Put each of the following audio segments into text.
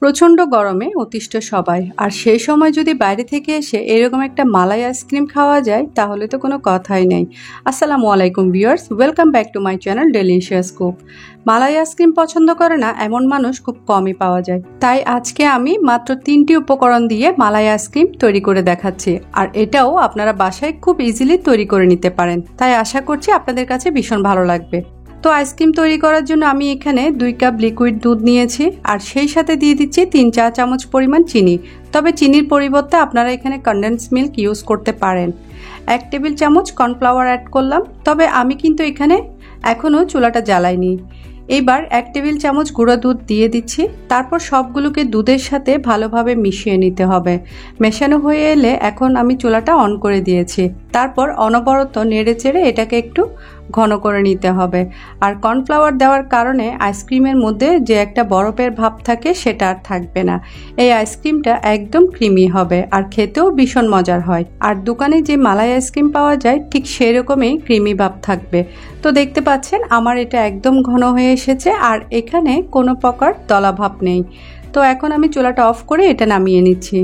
প্রচণ্ড গরমে অতিষ্ঠ সবাই, আর সেই সময় যদি বাইরে থেকে এসে এরকম একটা মালাই আইসক্রিম খাওয়া যায় তাহলে তো কোনো কথাই নেই। আসসালামু আলাইকুম viewers, welcome back to my channel delicious cook. Malai ice cream পছন্দ করে না এমন মানুষ খুব কমই পাওয়া যায়, তাই আজকে আমি মাত্র 3টি উপকরণ দিয়ে মালাই আইসক্রিম তৈরি করে দেখাচ্ছি, আর এটাও আপনারা বাসায় খুব ইজিলি তৈরি করে নিতে পারেন। তাই আশা করছি আপনাদের কাছে ভীষণ ভালো লাগবে। তো আইসক্রিম তৈরি করার জন্য আমি এখানে 2 কাপ লিকুইড দুধ নিয়েছি, আর সেই সাথে দিয়ে দিচ্ছি 3 চা চামচ পরিমাণ চিনি। তবে চিনির পরিবর্তে আপনারা এখানে কনডেন্স মিল্ক ইউজ করতে পারেন। 1 টেবিল চামচ কর্নফ্লাওয়ার অ্যাড করলাম, তবে আমি কিন্তু এখানে এখনও চুলাটা জ্বালাইনি। এবার 1 টেবিল চামচ গুঁড়ো দুধ দিয়ে দিচ্ছি, তারপর সবগুলোকে দুধের সাথে ভালোভাবে মিশিয়ে নিতে হবে। মেশানো হয়ে এলে এখন আমি চুলাটা অন করে দিয়েছি, তারপর অনবরত নেড়ে চেড়ে এটাকে একটু ঘন করে নিতে হবে। আর কর্নফ্লাওয়ার দেওয়ার কারণে আইসক্রিমের মধ্যে যে একটা বরফের ভাব থাকে সেটা আর থাকবে না। এই আইসক্রিমটা একদম ক্রিমি হবে আর খেতেও ভীষণ মজার হয়। আর দোকানে যে মালাই আইসক্রিম পাওয়া যায় ঠিক সেরকমই ক্রিমি ভাব থাকবে। তো দেখতে পাচ্ছেন আমার এটা একদম ঘন হয়ে এসেছে, আর এখানে কোনো প্রকার দলা ভাব নেই। তো এখন আমি চুলাটা অফ করে এটা নামিয়ে নিচ্ছি।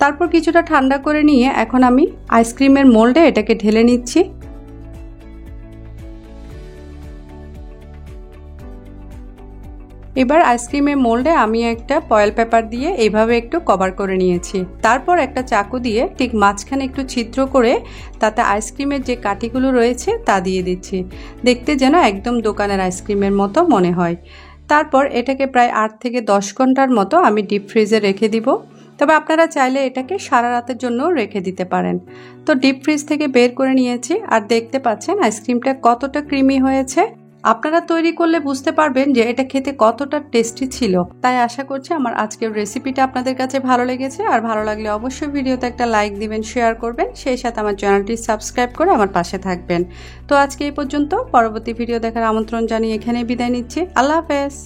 তারপর কিছুটা ঠান্ডা করে নিয়ে এখন আমি আইসক্রিমের মোল্ডে এটাকে ঢেলে নিচ্ছি। এবার আইসক্রিমের মোল্ডে আমি একটা ফয়েল পেপার দিয়ে এইভাবে একটু কভার করে নিয়েছি। তারপর একটা চাকু দিয়ে ঠিক মাঝখানে একটু ছিদ্র করে তাতে আইসক্রিমের যে কাঠিগুলো রয়েছে তা দিয়ে দিচ্ছি, দেখতে যেন একদম দোকানের আইসক্রিমের মতো মনে হয়। তারপর এটাকে প্রায় 8 থেকে 10 ঘন্টার মতো আমি ডিপ ফ্রিজে রেখে দিব। তবে আপনারা চাইলে এটাকে সারা রাতের জন্য রেখে দিতে পারেন। তো ডিপ ফ্রিজ থেকে বের করে নিয়েছি, আর দেখতে পাচ্ছেন আইসক্রিমটা কতটা ক্রিমি হয়েছে। আপনারা তৈরি করলে বুঝতে পারবেন যে এটা খেতে কতটা টেস্টি ছিল। তাই আশা করছি আমার আজকের রেসিপিটা আপনাদের কাছে ভালো লেগেছে, আর ভালো লাগলে অবশ্যই ভিডিওতে একটা লাইক দিবেন, শেয়ার করবেন, সেই সাথে আমার চ্যানেলটি সাবস্ক্রাইব করে আমার পাশে থাকবেন। তো আজকে এই পর্যন্ত, পরবর্তী ভিডিও দেখার আমন্ত্রণ জানিয়ে এখানেই বিদায় নিচ্ছি। আল্লাহ হাফেজ।